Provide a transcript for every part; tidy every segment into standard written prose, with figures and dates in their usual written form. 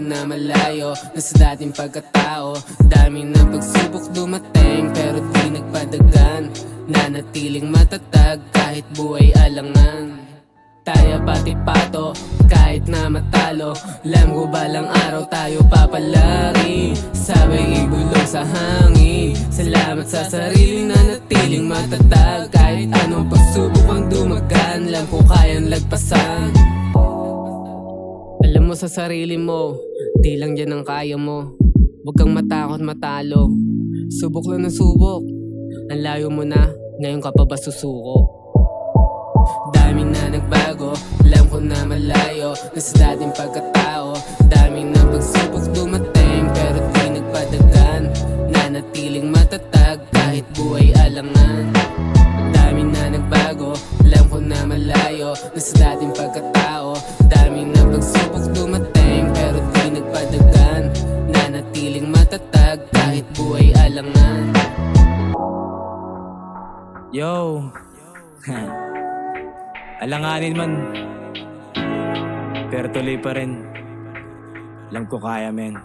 na malayo na sa dating pagkatao. Dami ng pagsubok dumating pero di nagpadagan. Nanatiling matatag kahit buhay alangan. Tayo pati pato kahit na matalo. Alam ko balang araw tayo papalari. Sabay ibulong sa hangin. Salamat sa sarili na natiling matatag. Kahit anong pagsubok ang dumagan, alam ko kayang lagpasan. Alam mo sa sarili mo, di lang yan ang kaya mo. Huwag kang matakot matalo. Subok lang ng subok. Ang layo mo na, ngayon ka pa ba susuko? Dami na nagbago, alam ko na malayo na sa dating pagkatao. Dami na pagsubok dumating pero di nagpadagan. Nanatiling matatag kahit buhay alangan. Dami na nagbago, alam ko na malayo na sa dating pagkatao. Dami na pagsubok dumating pero di nagpadagan. Nanatiling matatag kahit buhay alangan. Yo, alanganin man, pero tuloy pa rin. Alam ko kaya, men.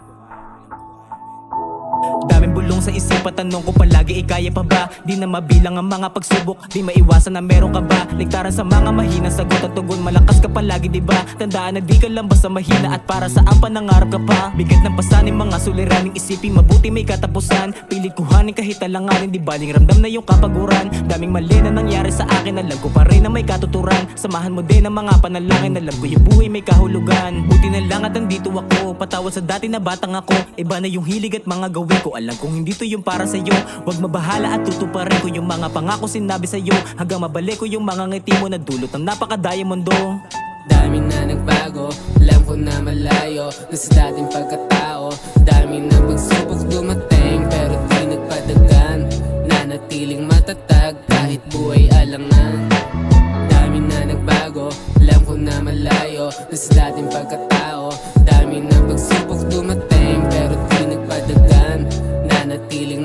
Daming bulong sa isipan, tanong ko palagi, kaya pa ba? Di na mabilang ang mga pagsubok, di maiwasan na meron ka ba? Ligtaran sa mga mahina, sagot at tugon, malakas ka palagi, di ba? Tandaan na di ka lang basta mahina at para saan panangarap ka pa? Bigat ng pasanin, mga suliraning isipin, mabuti may katapusan. Pilit kuhanin kahit alanganin, di baling ramdam na yung kapaguran. Daming mali na nangyari sa akin, alam ko pa rin na may katuturan. Samahan mo din ang mga panalangin, alam ko yung buhay may kahulugan. Buti na lang at andito ako, patawad sa dati na batang ako. Iba na yung hilig at mga gawin ko, alam kong hindi to yung para sa'yo. Huwag mabahala at tutuparin ko yung mga pangako sinabi sa'yo. Hanggang mabalik ko yung mga ngiti mo na dulot ng napaka-diamondo. Dami na nagbago, alam ko na malayo na sa dating pagkatao. Dami na pagsubok dumating pero di nagpadagan. Nanatiling matatag kahit buhay alangan. Dami na nagbago, alam ko na malayo na sa dating pagkatao. Dami na pagsubok dumating pero di nagpadagan. Nanatiling